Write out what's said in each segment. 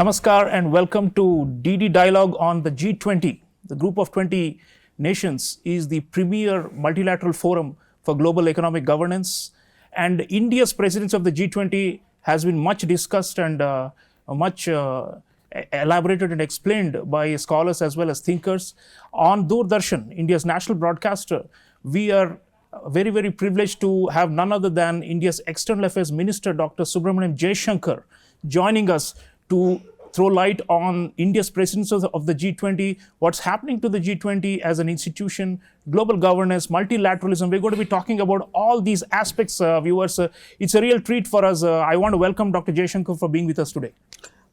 Namaskar and welcome to DD Dialogue on the G20. The group of 20 nations is the premier multilateral forum for global economic governance, and India's presidency of the G20 has been much discussed and much elaborated and explained by scholars as well as thinkers. On Doordarshan, India's national broadcaster, we are very privileged to have none other than India's External Affairs Minister, Dr. Subrahmanyam Jaishankar, joining us to throw light on India's presidency of the G20, what's happening to the G20 as an institution, global governance, multilateralism. We're going to be talking about all these aspects, viewers. It's a real treat for us. I want to welcome Dr. Jaishankar for being with us today.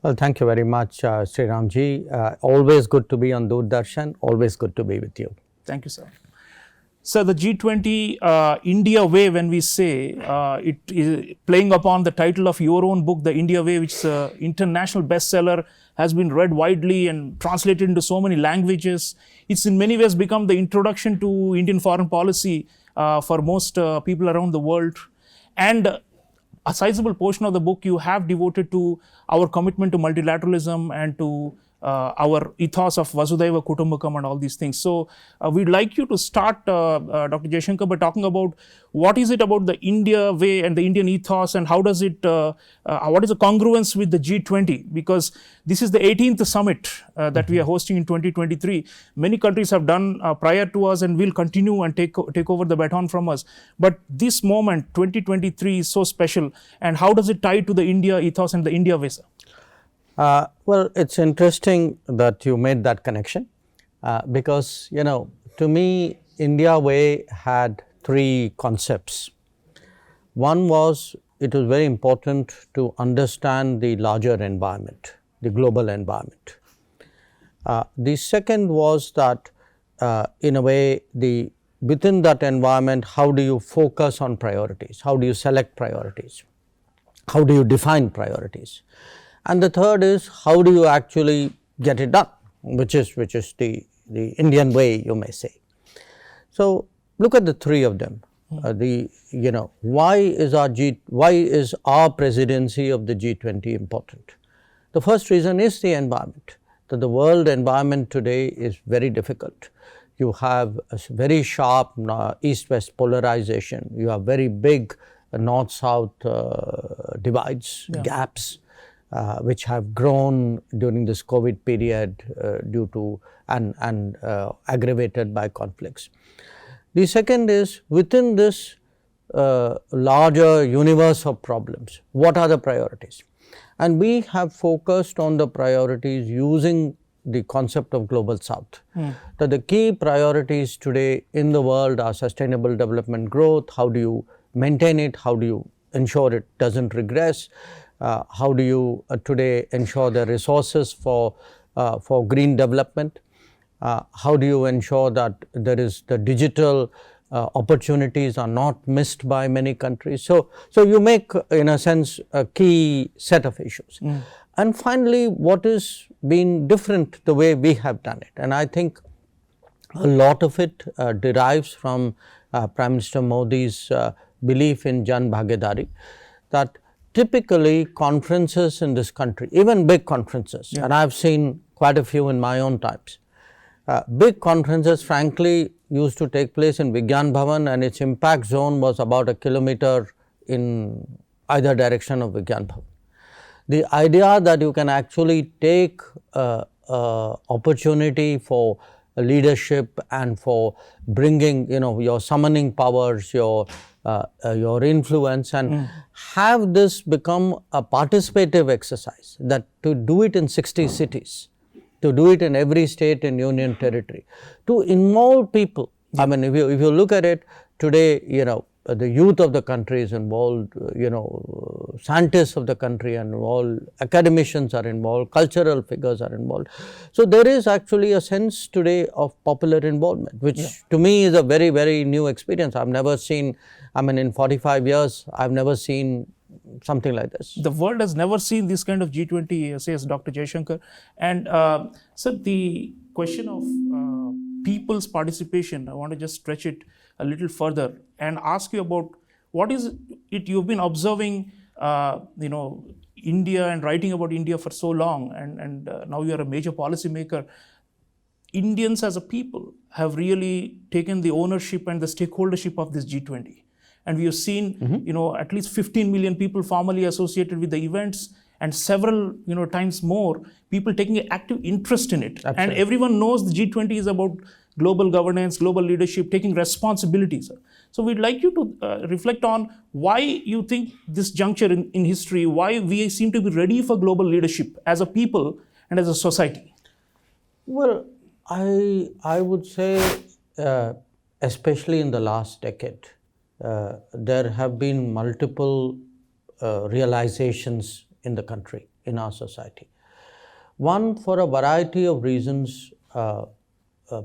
Well, thank you very much, Sreeram ji. Always good to be on Doordarshan. Always good to be with you. Thank you, sir. So the G20 India Way, when we say it is playing upon the title of your own book, The India Way, which is an international bestseller, has been read widely and translated into so many languages. It's in many ways become the introduction to Indian foreign policy for most people around the world. And a sizable portion of the book you have devoted to our commitment to multilateralism and to our ethos of Vasudhaiva Kutumbakam and all these things. So we'd like you to start, Dr. Jaishankar, by talking about what is it about the India way and the Indian ethos, and how does it, what is the congruence with the G20? Because this is the 18th summit that we are hosting in 2023. Many countries have done prior to us and will continue and take over the baton from us. But this moment, 2023, is so special. And how does it tie to the India ethos and the India way, sir? Well, it's interesting that you made that connection because, you know, to me, India Way had three concepts. One was, it was very important to understand the larger environment, the global environment. The second was that, in a way, within that environment, how do you focus on priorities? How do you select priorities? How do you define priorities? And the third is, how do you actually get it done, which is the Indian way, you may say. So look at the three of them. Why is our presidency of the G20 important? The first reason is the environment. That the world environment today is very difficult. You have a very sharp east-west polarization. You have very big north-south divides, gaps. Which have grown during this COVID period due to and aggravated by conflicts. The second is, within this larger universe of problems, what are the priorities? And we have focused on the priorities using the concept of Global South. That the key priorities today in the world are sustainable development growth. How do you maintain it? How do you ensure it doesn't regress? How do you today ensure the resources for green development? How do you ensure that there is the digital opportunities are not missed by many countries? So you make, in a sense, a key set of issues. And finally, what is been different the way we have done it? And I think a lot of it derives from Prime Minister Modi's belief in Jan Bhagidari, that typically conferences in this country, even big conferences, and I have seen quite a few in my own times, big conferences frankly used to take place in Vigyan Bhavan, and its impact zone was about a kilometer in either direction of Vigyan Bhavan. The idea that you can actually take opportunity for leadership and for bringing, your summoning powers, your influence, and have this become a participative exercise, that to do it in 60 cities, to do it in every state and union territory, to involve people. I mean, if you look at it today, the youth of the country is involved, scientists of the country are involved, academicians are involved, cultural figures are involved. So there is actually a sense today of popular involvement, which to me is a very new experience. I've never seen, in 45 years, I've never seen something like this. The world has never seen this kind of G20, says Dr. Jaishankar. And so the question of people's participation, I want to just stretch it a little further and ask you about what is it you've been observing, India and writing about India for so long, and now you are a major policymaker, Indians as a people have really taken the ownership and the stakeholdership of this G20. And we have seen, at least 15 million people formally associated with the events, and several, times more people taking an active interest in it. Absolutely. And everyone knows the G20 is about global governance, global leadership, taking responsibilities. So we'd like you to reflect on why you think this juncture in history, why we seem to be ready for global leadership as a people and as a society. Well, I would say, especially in the last decade, there have been multiple realizations in the country, in our society. One, for a variety of reasons,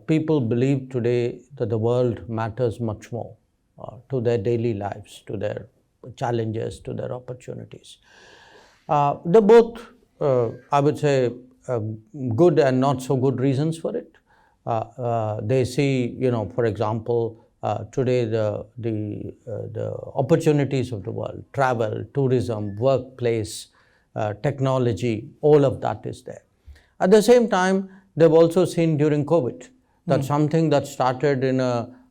people believe today that the world matters much more to their daily lives, to their challenges, to their opportunities. They're both, I would say, good and not so good reasons for it. They see, for example, today the opportunities of the world, travel, tourism, workplace, technology, all of that is there. At the same time, they've also seen during COVID that something that started in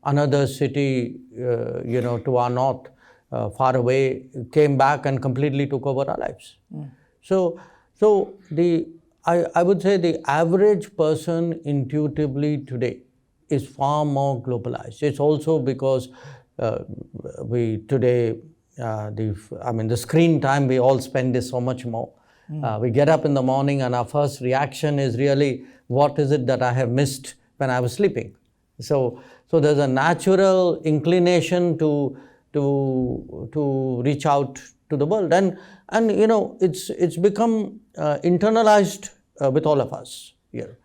another city, to our north, far away, came back and completely took over our lives. So I would say the average person intuitively today is far more globalized. It's also because we today, the screen time we all spend is so much more. We get up in the morning and our first reaction is really, what is it that I have missed when I was sleeping? So there's a natural inclination to reach out to the world, and it's become internalized with all of us here,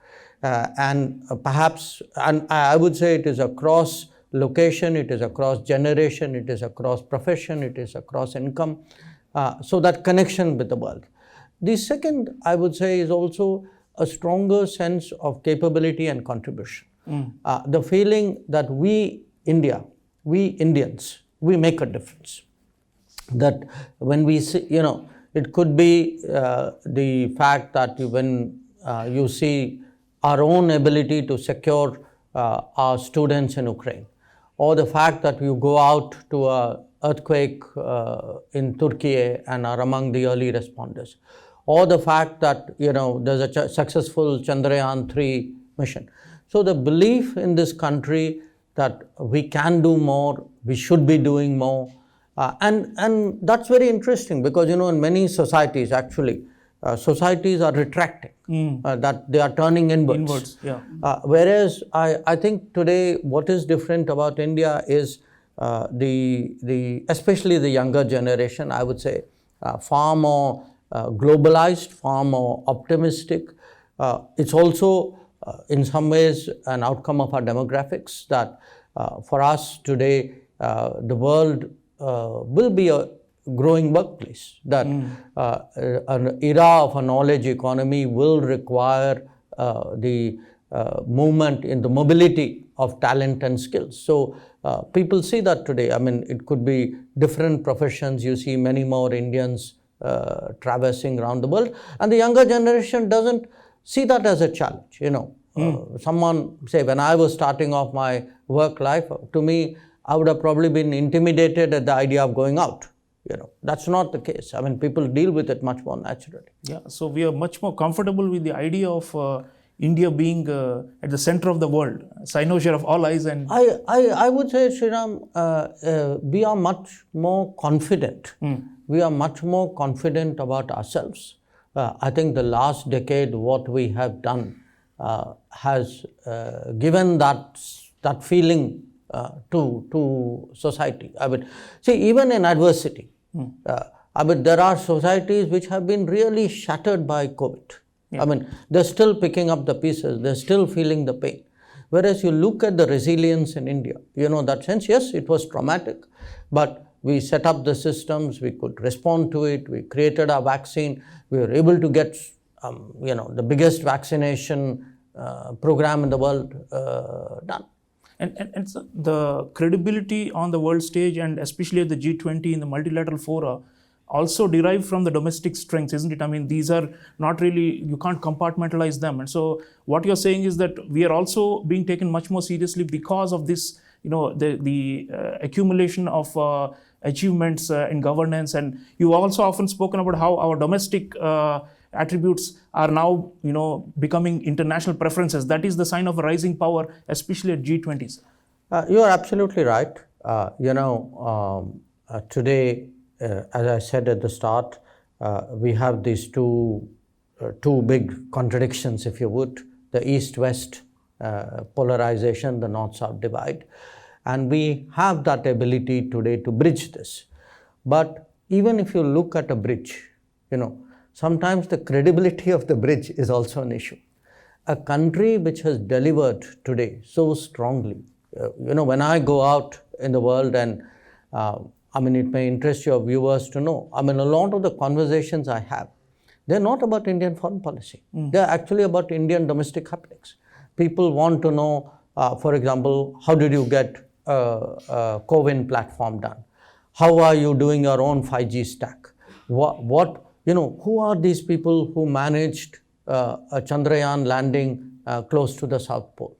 and perhaps, and I would say it is across location, it is across generation, it is across profession, it is across income. So that connection with the world. The second, I would say, is also a stronger sense of capability and contribution. The feeling that we Indians, we make a difference. That when we see, it could be the fact that when you see our own ability to secure our students in Ukraine, or the fact that you go out to an earthquake in Turkey and are among the early responders, or the fact that there's a successful Chandrayaan-3 mission. So the belief in this country that we can do more, we should be doing more, and that's very interesting because in many societies actually, societies are retracting, that they are turning inwards. Whereas I think today what is different about India is especially the younger generation, I would say, far more globalized, far more optimistic. It's also in some ways an outcome of our demographics that for us today the world will be a growing workplace, that an era of a knowledge economy will require the movement in the mobility of talent and skills. So people see that today. It could be different professions. You see many more Indians traversing around the world, and the younger generation doesn't see that as a challenge. Someone say, when I was starting off my work life, to me, I would have probably been intimidated at the idea of going out. That's not the case. People deal with it much more naturally. Yeah, so we are much more comfortable with the idea of India being at the center of the world, cynosure of all eyes. And I would say, Sreeram, we are much more confident. We are much more confident about ourselves. I think the last decade, what we have done has given that feeling to society. See, even in adversity, there are societies which have been really shattered by COVID. They're still picking up the pieces, they're still feeling the pain. Whereas you look at the resilience in India, that sense, yes, it was traumatic, but we set up the systems, we could respond to it, we created our vaccine, we were able to get, the biggest vaccination program in the world done. And so the credibility on the world stage, and especially at the G20 in the multilateral fora, also derive from the domestic strengths, isn't it? I mean, these are not really, you can't compartmentalize them. And so what you're saying is that we are also being taken much more seriously because of this, the accumulation of achievements in governance. And you've also often spoken about how our domestic attributes are now, becoming international preferences. That is the sign of a rising power, especially at G20s. You are absolutely right. Today, as I said at the start, we have these two big contradictions, if you would, the East-West polarization, the North-South divide. And we have that ability today to bridge this. But even if you look at a bridge, sometimes the credibility of the bridge is also an issue. A country which has delivered today so strongly, when I go out in the world and it may interest your viewers to know, a lot of the conversations I have, they're not about Indian foreign policy. They're actually about Indian domestic happenings. People want to know, for example, how did you get a CoWIN platform done? How are you doing your own 5G stack? Who are these people who managed a Chandrayaan landing close to the South Pole?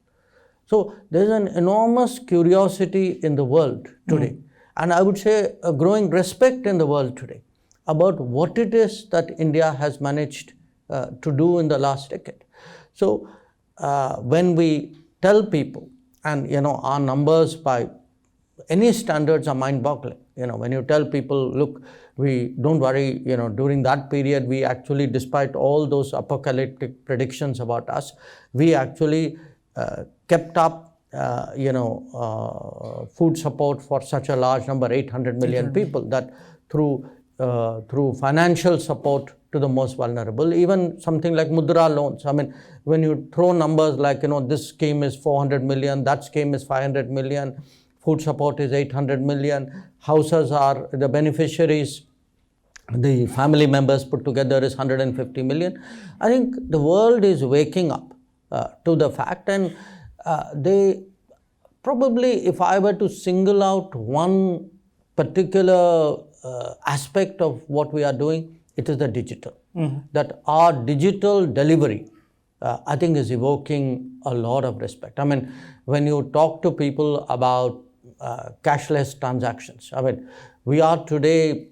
So there's an enormous curiosity in the world today, and I would say a growing respect in the world today about what it is that India has managed to do in the last decade. So when we tell people, and our numbers by any standards are mind-boggling. When you tell people, look, we don't worry, during that period, we actually, despite all those apocalyptic predictions about us, we actually kept up, food support for such a large number, 800 million people, that through financial support to the most vulnerable, even something like Mudra loans. When you throw numbers like, this scheme is 400 million, that scheme is 500 million, food support is 800 million, houses are the beneficiaries, the family members put together is 150 million. I think the world is waking up to the fact, and they probably, if I were to single out one particular aspect of what we are doing, it is the digital. That our digital delivery, I think, is evoking a lot of respect. When you talk to people about cashless transactions, we are today,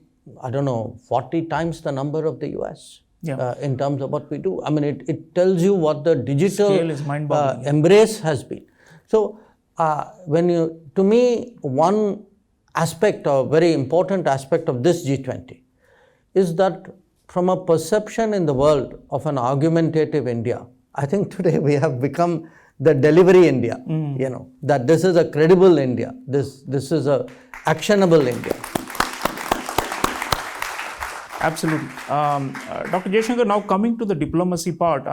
40 times the number of the US in terms of what we do. It tells you what the digital embrace has been. So, to me, one aspect, or very important aspect of this G20 is that from a perception in the world of an argumentative India, I think today we have become the delivery India, that this is a credible India, this is a actionable India. Absolutely. Dr. Jaishankar, now coming to the diplomacy part,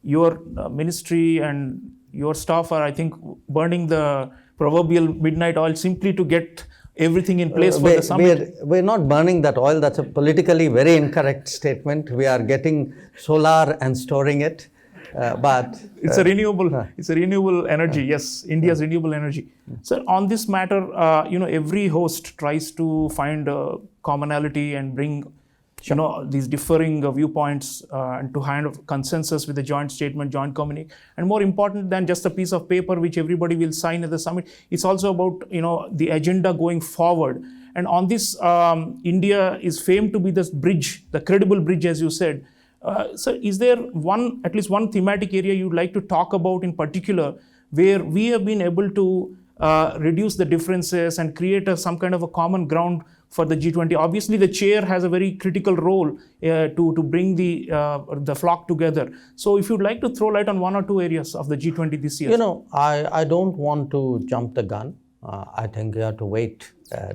your ministry and your staff are, I think, burning the proverbial midnight oil simply to get everything in place for the summit. We're not burning that oil. That's a politically very incorrect statement. We are getting solar and storing it. But it's a renewable energy. Yes, India's renewable energy. So on this matter, every host tries to find a commonality and bring these differing viewpoints and to kind of consensus with the joint statement, joint communique. And more important than just a piece of paper which everybody will sign at the summit, it's also about the agenda going forward. And on this, India is famed to be this bridge, the credible bridge, as you said. So is there at least one thematic area you'd like to talk about in particular, where we have been able to reduce the differences and create some kind of a common ground for the G20? Obviously, the chair has a very critical role to bring the flock together. So if you'd like to throw light on one or two areas of the G20 this year. I don't want to jump the gun. I think we have to wait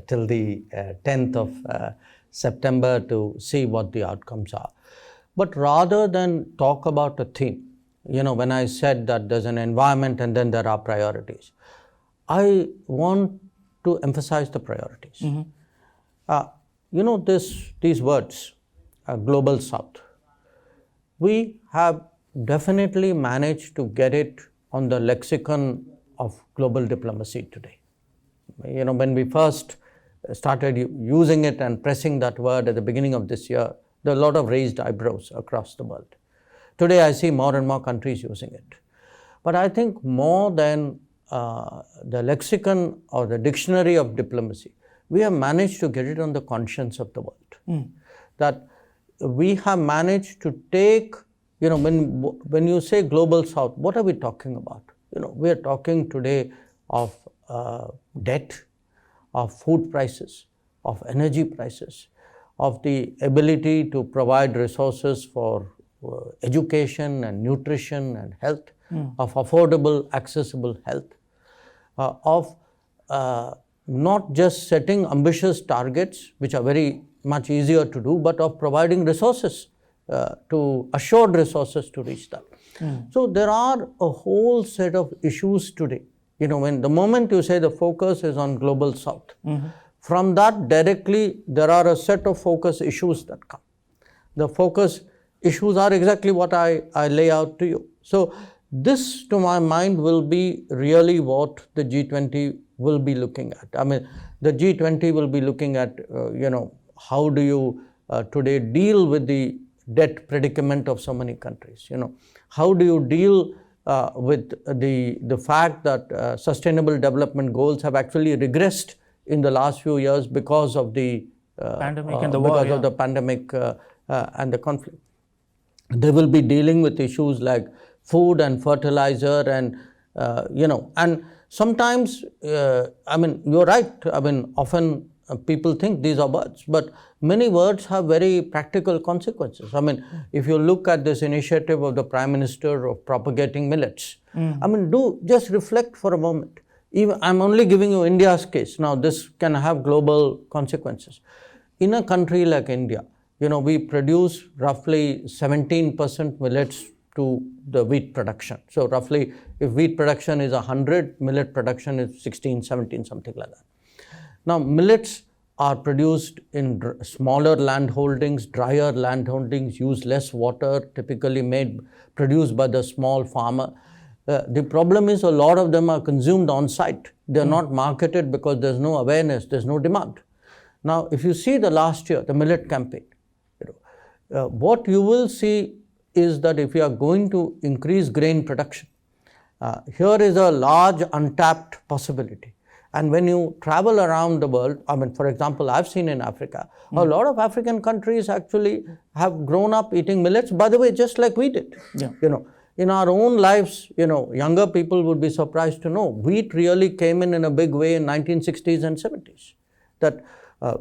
till the 10th of September to see what the outcomes are. But rather than talk about a theme, when I said that there's an environment and then there are priorities, I want to emphasize the priorities. These words, Global South, we have definitely managed to get it on the lexicon of global diplomacy today. When we first started using it and pressing that word at the beginning of this year, there are a lot of raised eyebrows across the world. Today I see more and more countries using it. But I think more than the lexicon or the dictionary of diplomacy, we have managed to get it on the conscience of the world. That we have managed to take, when you say global south, what are we talking about? We are talking today of debt, of food prices, of energy prices, of the ability to provide resources for education and nutrition and health, of affordable, accessible health, of not just setting ambitious targets, which are very much easier to do, but of providing resources, assured resources to reach that. So there are a whole set of issues today. When the moment you say the focus is on global south, from that directly there are a set of focus issues that come. The focus issues are exactly what I lay out to you. So this, to my mind, will be really what the G20 will be looking at. I mean, the G20 will be looking at, how do you today deal with the debt predicament of so many countries? How do you deal with the fact that sustainable development goals have actually regressed in the last few years because of the pandemic and the war, because of the pandemic and the conflict. They will be dealing with issues like food and fertilizer and and sometimes you're right. Often people think these are words, but many words have very practical consequences. If you look at this initiative of the Prime Minister of propagating millets, do just reflect for a moment. I'm only giving you India's case. Now, this can have global consequences. In a country like India, we produce roughly 17% millets to the wheat production. So roughly, if wheat production is 100, millet production is 16, 17, something like that. Now, millets are produced in smaller land holdings, drier land holdings, use less water, typically produced by the small farmer. The problem is a lot of them are consumed on site. They are not marketed because there's no awareness, there's no demand. Now, if you see the last year, the millet campaign, what you will see is that if you are going to increase grain production, here is a large untapped possibility. And when you travel around the world, for example, I've seen in Africa, a lot of African countries actually have grown up eating millets, by the way, just like we did. Yeah. In our own lives, younger people would be surprised to know wheat really came in a big way in 1960s and 70s. That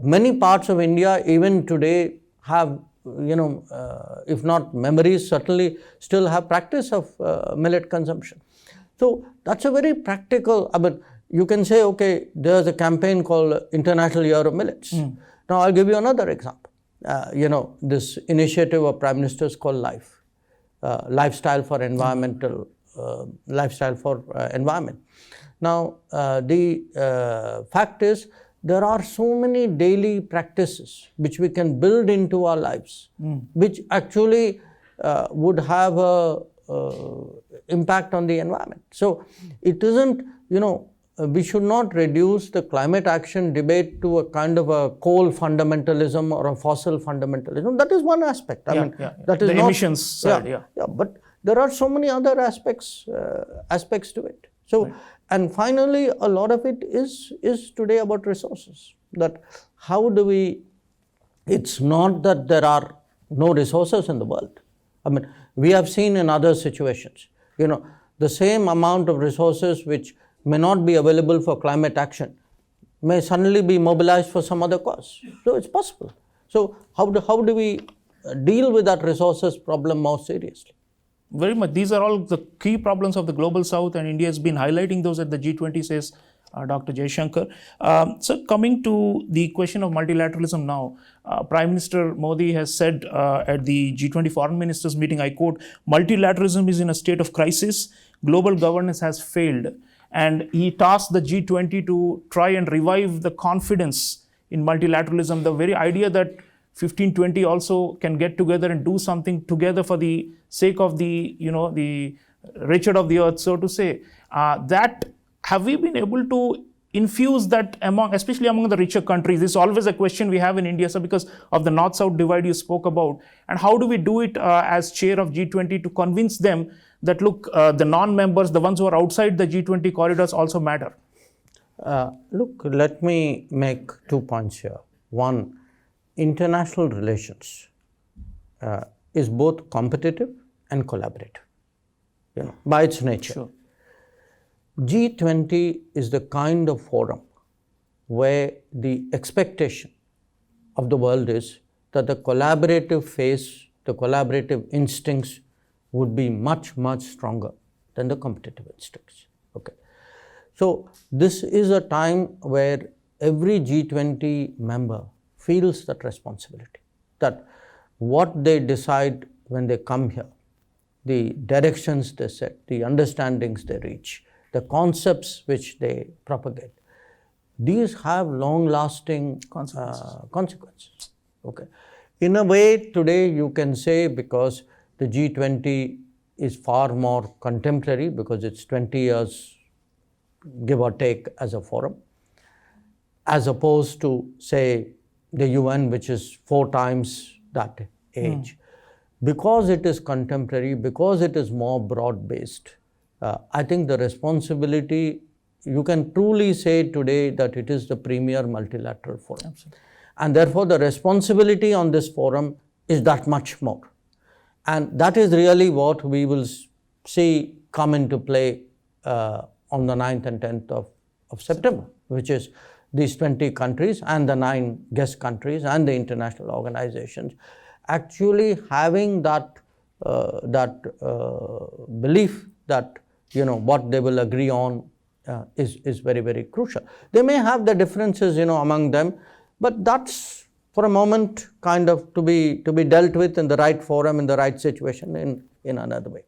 many parts of India, even today, have, if not memories, certainly still have practice of millet consumption. So that's a very practical, you can say, okay, there's a campaign called International Year of Millets. Now, I'll give you another example. This initiative of Prime Ministers called LIFE, Lifestyle for Environmental, Lifestyle for Environment. Now, the fact is, there are so many daily practices which we can build into our lives, which actually would have a impact on the environment. So, it isn't, we should not reduce the climate action debate to a kind of a coal fundamentalism or a fossil fundamentalism. That is one aspect. That is the not, emissions side. But there are so many other aspects to it. So, and finally, a lot of it is today about resources. That how do we? It's not that there are no resources in the world. We have seen in other situations, the same amount of resources which may not be available for climate action may suddenly be mobilized for some other cause. So it's possible. So how do we deal with that resources problem more seriously? Very much. These are all the key problems of the global south, and India has been highlighting those at the G20, says Dr. Jaishankar. So coming to the question of multilateralism now, Prime Minister Modi has said at the G20 foreign ministers meeting, I quote, multilateralism is in a state of crisis, global governance has failed. And he tasked the G20 to try and revive the confidence in multilateralism, the very idea that 15-20 also can get together and do something together for the sake of the wretched of the earth, so to say. That have we been able to infuse that especially among the richer countries? This is always a question we have in India, sir, because of the north-south divide you spoke about. And how do we do it as chair of G20 to convince them that, look, the non-members, the ones who are outside the G20 corridors also matter? Look, let me make 2 points here. One, international relations is both competitive and collaborative, by its nature. Sure. G20 is the kind of forum where the expectation of the world is that the collaborative phase, the collaborative instincts would be much, much stronger than the competitive instincts. Okay. So this is a time where every G20 member feels that responsibility, that what they decide when they come here, the directions they set, the understandings they reach, the concepts which they propagate, these have long-lasting consequences. Okay. In a way, today you can say, because the G20 is far more contemporary, because it's 20 years, give or take, as a forum, as opposed to, say, the UN, which is 4 times that age. Because it is contemporary, because it is more broad-based, I think the responsibility, you can truly say today that it is the premier multilateral forum. Absolutely. And therefore, the responsibility on this forum is that much more. And that is really what we will see come into play on the 9th and 10th of September, which is these 20 countries and the 9 guest countries and the international organizations actually having that belief that what they will agree on is very, very crucial. They may have the differences among them, but that's for a moment kind of to be dealt with in the right forum, in the right situation, in another way.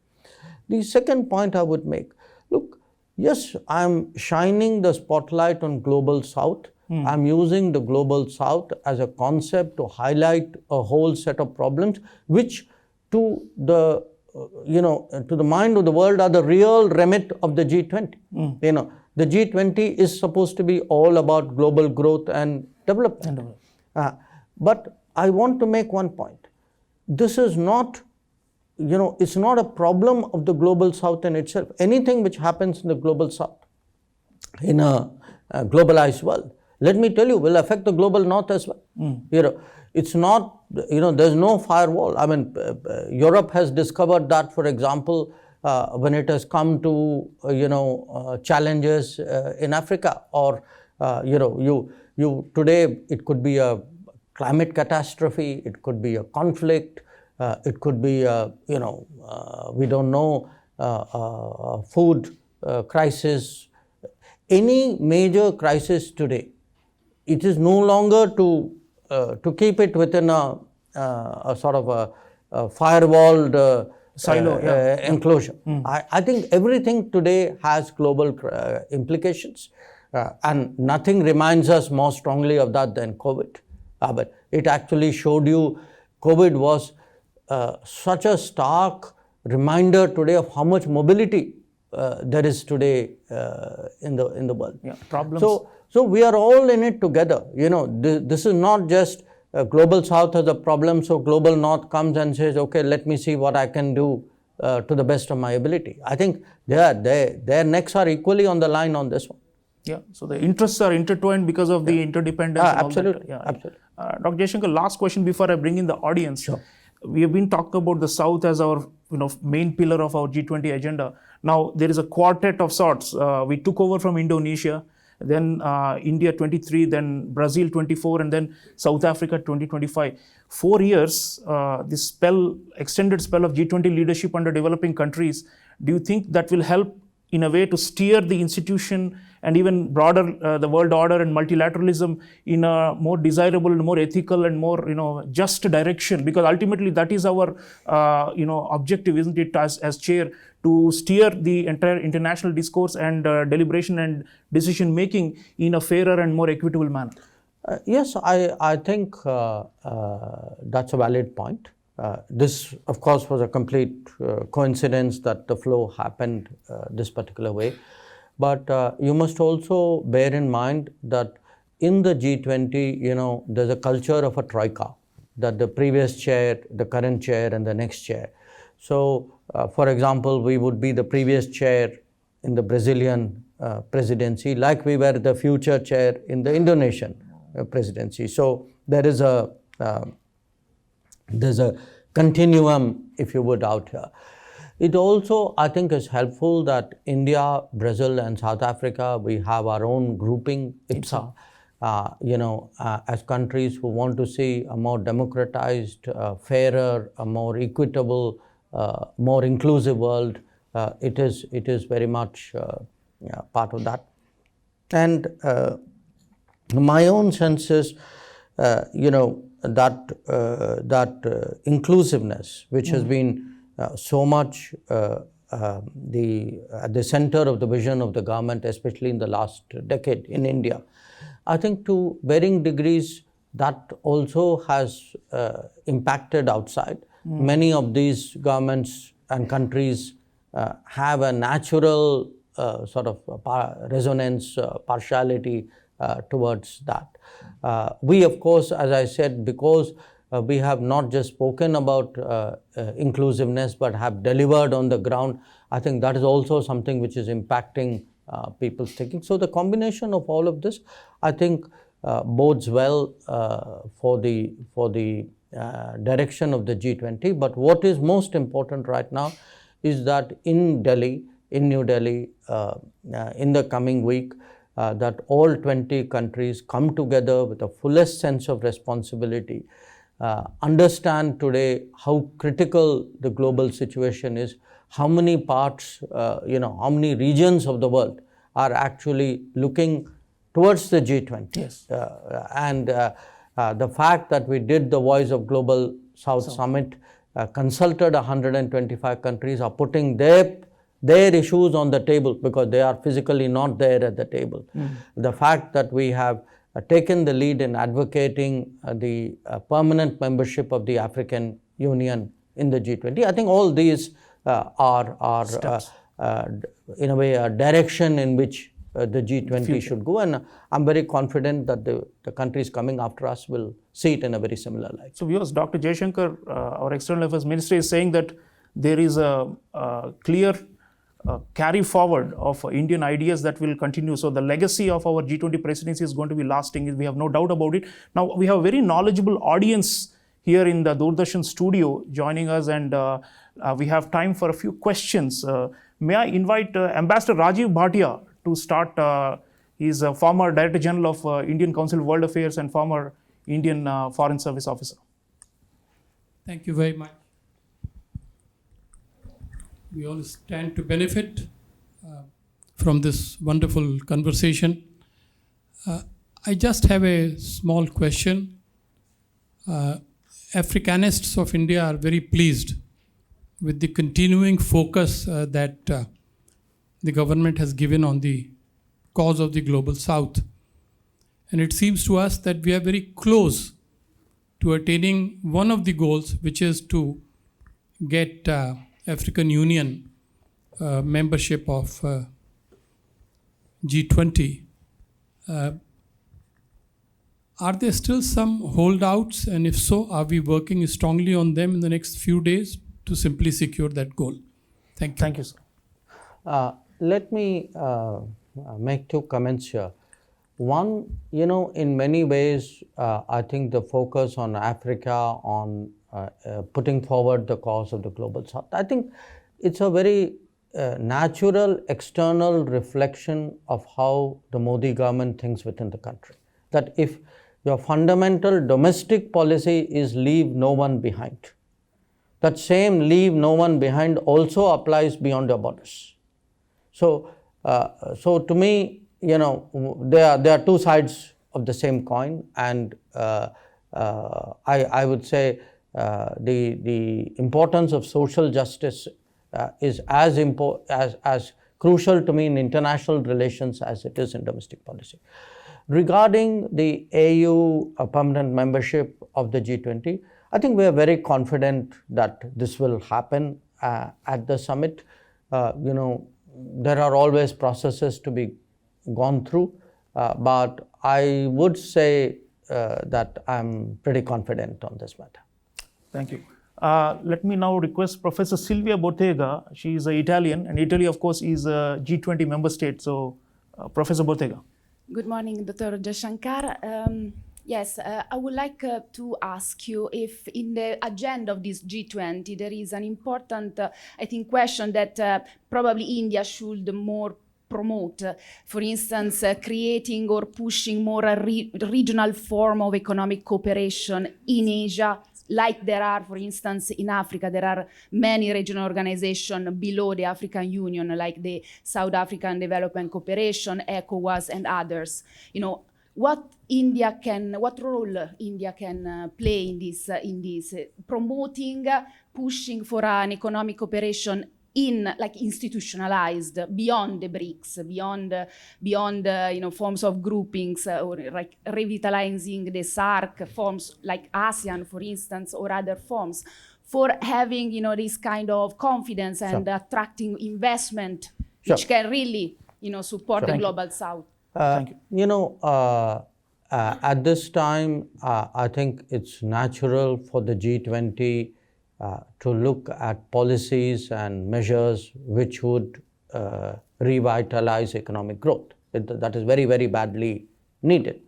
The second point I would make, look, yes, I'm shining the spotlight on Global South. I'm using the Global South as a concept to highlight a whole set of problems which to the mind of the world are the real remit of the G20. The G20 is supposed to be all about global growth and development. But I want to make one point. This is not, it's not a problem of the Global South in itself. Anything which happens in the Global South, in a globalized world, let me tell you, will affect the Global North as well. It's not, there's no firewall. I mean, Europe has discovered that, for example, when it has come to, challenges in Africa, or, you today, it could be a climate catastrophe, it could be a conflict, it could be a, we don't know, food crisis. Any major crisis today, it is no longer to keep it within a sort of a firewalled silo enclosure. I think everything today has global implications, and nothing reminds us more strongly of that than COVID. But it actually showed you, COVID was such a stark reminder today of how much mobility there is today in the world. Problems. So we are all in it together. This is not just Global South has a problem, so Global North comes and says, okay, let me see what I can do to the best of my ability. I think their necks are equally on the line on this one. Yeah, so the interests are intertwined because of the interdependence. Absolutely. Absolutely. Dr. Jaishankar, last question before I bring in the audience. Sure. We have been talking about the South as our main pillar of our G20 agenda. Now there is a quartet of sorts. We took over from Indonesia, then India 23, then Brazil 24, and then South Africa 2025. 4 years, this extended spell of G20 leadership under developing countries. Do you think that will help in a way to steer the institution and even broader the world order and multilateralism in a more desirable and more ethical and more just direction? Because ultimately that is our objective, isn't it, as chair, to steer the entire international discourse and deliberation and decision making in a fairer and more equitable manner? Yes, I think that's a valid point. This, of course, was a complete coincidence that the flow happened this particular way. But you must also bear in mind that in the G20, there's a culture of a troika, that the previous chair, the current chair, and the next chair. So, for example, we would be the previous chair in the Brazilian presidency, like we were the future chair in the Indonesian presidency. So, there's a continuum, if you would, out here. It also, I think, is helpful that India, Brazil, and South Africa, we have our own grouping, IPSA, as countries who want to see a more democratized, fairer, a more equitable, more inclusive world. It is very much part of that. And my own sense is, that inclusiveness, which has been so much at the center of the vision of the government, especially in the last decade in India. I think to varying degrees that also has impacted outside. Many of these governments and countries have a natural sort of resonance, partiality towards that. We, of course, as I said, because we have not just spoken about inclusiveness, but have delivered on the ground. I think that is also something which is impacting people's thinking. So the combination of all of this, I think, bodes well for the direction of the G20. But what is most important right now is that in New Delhi, in the coming week, that all 20 countries come together with a fullest sense of responsibility, understand today how critical the global situation is, how many parts, how many regions of the world are actually looking towards the G20. Yes. And the fact that we did the Voice of Global South Summit, consulted 125 countries, are putting their issues on the table because they are physically not there at the table. The fact that we have taken the lead in advocating the permanent membership of the African Union in the G20, I think all these are in a way a direction in which the G20 should go, and I'm very confident that the countries coming after us will see it in a very similar light. So, viewers, Dr. Jaishankar, our External Affairs Minister, is saying that there is a clear carry forward of Indian ideas that will continue. So the legacy of our G20 presidency is going to be lasting. We have no doubt about it. Now we have a very knowledgeable audience here in the Doordarshan studio joining us, and we have time for a few questions. May I invite Ambassador Rajiv Bhatia to start. He is a former Director General of Indian Council of World Affairs and former Indian Foreign Service officer. Thank you very much. We all stand to benefit from this wonderful conversation. I just have a small question. Africanists of India are very pleased with the continuing focus that the government has given on the cause of the Global South. And it seems to us that we are very close to attaining one of the goals, which is to get African Union membership of G20. Are there still some holdouts? And if so, are we working strongly on them in the next few days to simply secure that goal? Thank you. Thank you, sir. Let me make two comments here. One, in many ways, I think the focus on Africa, on putting forward the cause of the Global South, I think it's a very natural external reflection of how the Modi government thinks within the country. That if your fundamental domestic policy is leave no one behind, that same leave no one behind also applies beyond your borders. So to me, there are two sides of the same coin, and I would say the importance of social justice is as crucial to me in international relations as it is in domestic policy. Regarding the AU permanent membership of the G20, I think we are very confident that this will happen at the summit. there are always processes to be gone through, but I would say that I'm pretty confident on this matter. Thank you. Let me now request Professor Silvia Bottega. She is Italian, and Italy, of course, is a G20 member state. So, Professor Bottega. Good morning, Dr. Jaishankar. Yes, I would like to ask you if in the agenda of this G20 there is an important, I think, question that probably India should more promote, for instance, creating or pushing more a regional form of economic cooperation in Asia, like there are, for instance, in Africa. There are many regional organizations below the African Union, like the South African Development Cooperation, ECOWAS, and others. You know, what role India can play in this promoting, pushing for an economic cooperation like institutionalized beyond the BRICS, beyond forms of groupings, or like revitalizing the SAARC forms like ASEAN, for instance, or other forms, for having this kind of confidence and attracting investment, which can really support the global South. Thank you. At this time, I think it's natural for the G20 to look at policies and measures which would revitalize economic growth. That is very, very badly needed.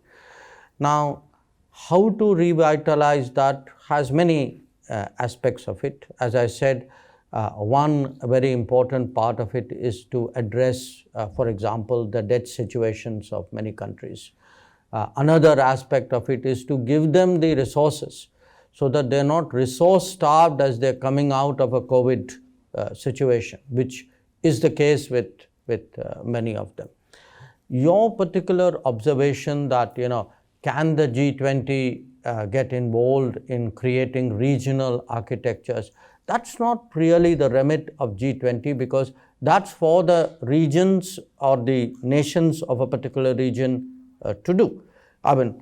Now, how to revitalize that has many aspects of it. As I said, one very important part of it is to address, for example, the debt situations of many countries. Another aspect of it is to give them the resources so that they're not resource starved as they're coming out of a COVID situation, which is the case with many of them. Your particular observation that, can the G20 get involved in creating regional architectures? That's not really the remit of G20, because that's for the regions or the nations of a particular region to do. I mean,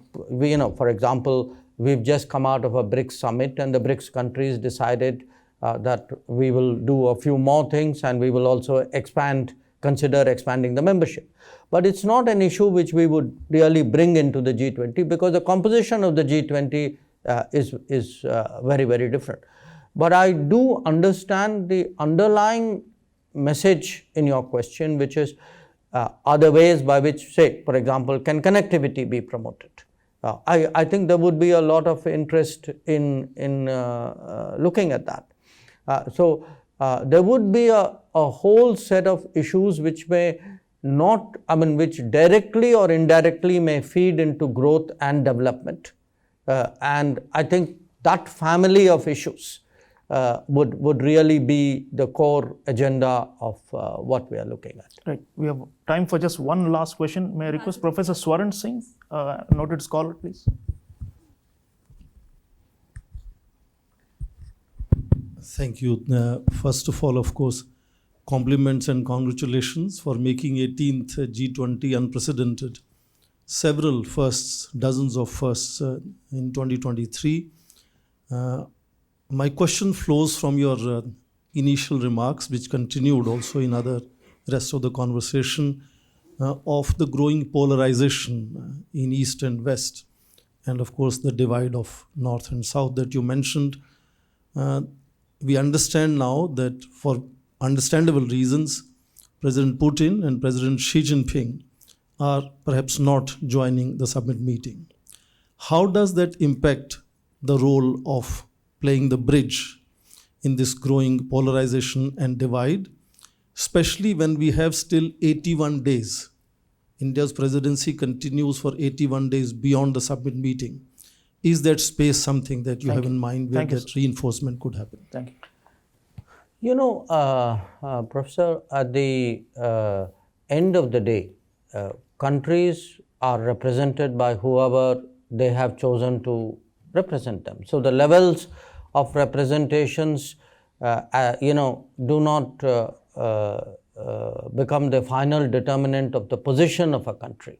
for example, we've just come out of a BRICS summit, and the BRICS countries decided that we will do a few more things, and we will also consider expanding the membership. But it's not an issue which we would really bring into the G20, because the composition of the G20 is very, very different. But I do understand the underlying message in your question, which is, are there ways by which, say, for example, can connectivity be promoted? I think there would be a lot of interest in looking at that. So there would be a whole set of issues which may not, which directly or indirectly may feed into growth and development. And I think that family of issues would really be the core agenda of what we are looking at. Right. We have time for just one last question. May I request Professor Swaran Singh, noted scholar, please? Thank you. First of all, of course, compliments and congratulations for making 18th G20 unprecedented. Several firsts, dozens of firsts in 2023. My question flows from your initial remarks, which continued also in other rest of the conversation, of the growing polarization in East and West, and of course the divide of North and South that you mentioned. We understand now that for understandable reasons, President Putin and President Xi Jinping are perhaps not joining the summit meeting. How does that impact the role of playing the bridge in this growing polarization and divide, especially when we have still 81 days? India's presidency continues for 81 days beyond the summit meeting. Is that space something that you have in mind where that reinforcement could happen? Thank you. Professor, at the end of the day, countries are represented by whoever they have chosen to represent them. So the levels of representations, do not become the final determinant of the position of a country.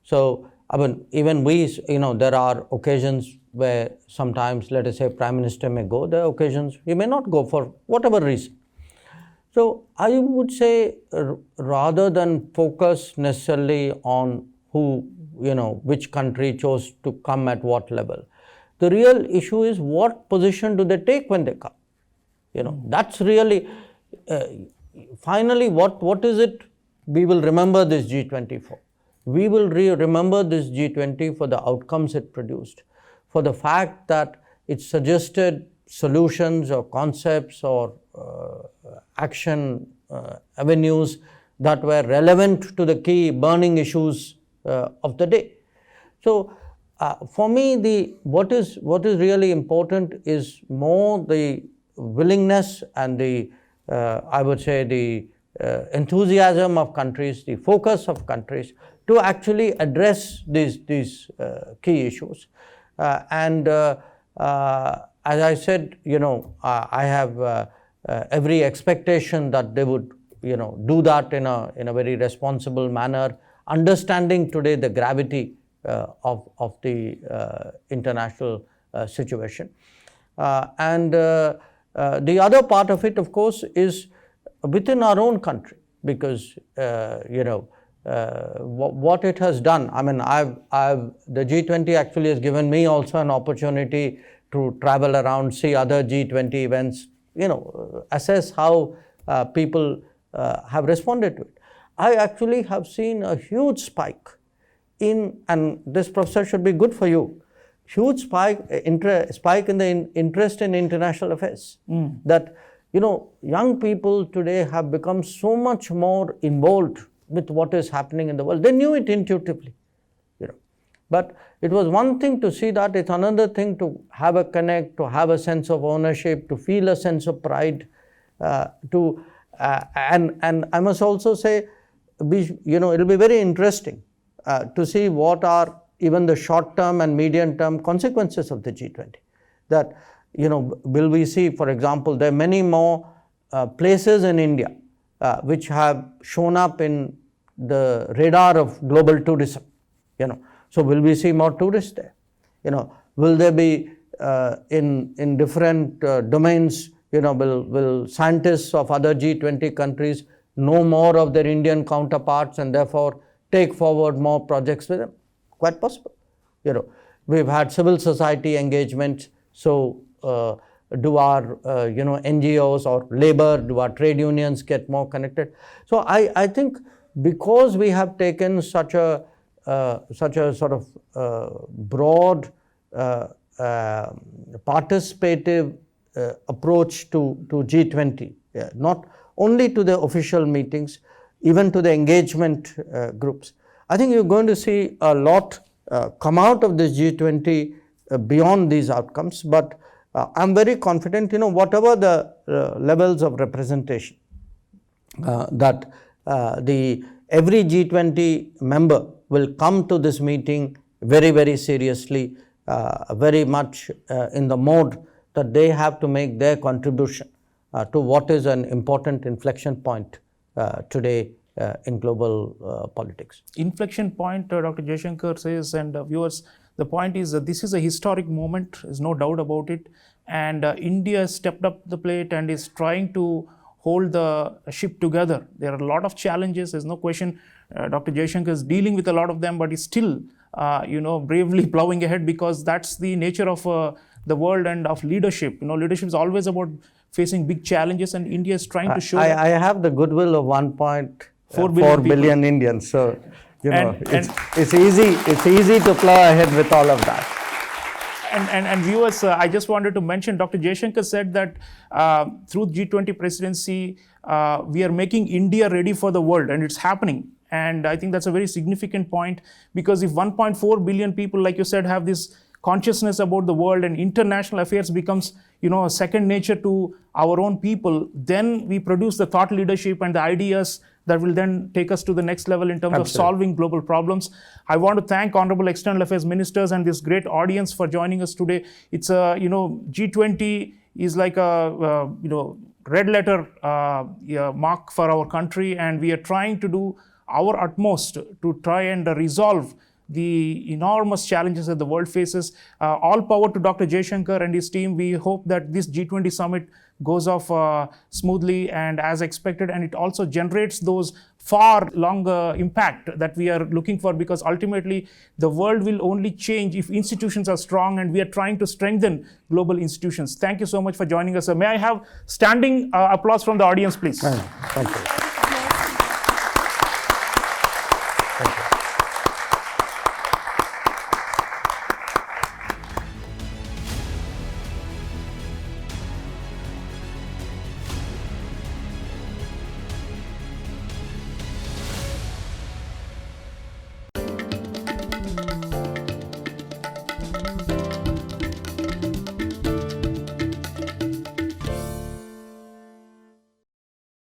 So, even we, there are occasions where sometimes, let us say, Prime Minister may go. There are occasions he may not go for whatever reason. So I would say rather than focus necessarily on who, which country chose to come at what level, the real issue is what position do they take when they come. That's really, finally, what is it we will remember this G20 for? We will remember this G20 for the outcomes it produced, for the fact that it suggested solutions or concepts or action avenues that were relevant to the key burning issues of the day. So for me, what is really important is more the willingness and the I would say the enthusiasm of countries, the focus of countries to actually address these key issues. And as I said, I have every expectation that they would do that in a very responsible manner, understanding today the gravity of the international situation. And the other part of it, of course, is within our own country, because what it has done. I mean, the G20 actually has given me also an opportunity to travel around, see other G20 events, assess how people have responded to it. I actually have seen a huge spike and this, Professor, should be good for you, huge spike in the interest in international affairs. That, young people today have become so much more involved with what is happening in the world. They knew it intuitively, but it was one thing to see that, it's another thing to have a connect, to have a sense of ownership, to feel a sense of pride, and I must also say, it'll be very interesting to see what are even the short-term and medium-term consequences of the G20. That, will we see, for example, there are many more places in India which have shown up in the radar of global tourism. So will we see more tourists there? Will there be in different domains? Will scientists of other G20 countries know more of their Indian counterparts and therefore take forward more projects with them? Quite possible. We've had civil society engagement. So do our NGOs or labor, do our trade unions get more connected? So I think because we have taken such a sort of broad participative approach to G20, not only to the official meetings, even to the engagement groups, I think you're going to see a lot come out of this G20 beyond these outcomes. But I'm very confident, whatever the levels of representation that every G20 member will come to this meeting very, very seriously, very much in the mode that they have to make their contribution to what is an important inflection point today in global politics. Inflection point, Dr. Jaishankar says, and viewers, the point is that this is a historic moment, there's no doubt about it, and India has stepped up the plate and is trying to hold the ship together. There are a lot of challenges, there's no question. Dr. Jaishankar is dealing with a lot of them, but he's still, bravely plowing ahead, because that's the nature of the world and of leadership. Leadership is always about facing big challenges, and India is trying to show. I have the goodwill of 1.4 billion Indians, so it's easy to plow ahead with all of that. And viewers, I just wanted to mention, Dr. Jaishankar said that through G20 presidency, we are making India ready for the world, and it's happening. And I think that's a very significant point, because if 1.4 billion people, like you said, have this consciousness about the world, and international affairs becomes, a second nature to our own people, then we produce the thought leadership and the ideas that will then take us to the next level in terms of solving global problems. I want to thank Honorable External Affairs Ministers and this great audience for joining us today. It's a, G20 is like a, red letter mark for our country, and we are trying to do our utmost to try and resolve the enormous challenges that the world faces. All power to Dr. Jaishankar and his team. We hope that this G20 summit goes off smoothly and as expected, and it also generates those far longer impact that we are looking for, because ultimately the world will only change if institutions are strong, and we are trying to strengthen global institutions. Thank you so much for joining us, sir. May I have standing applause from the audience, please? Thank you.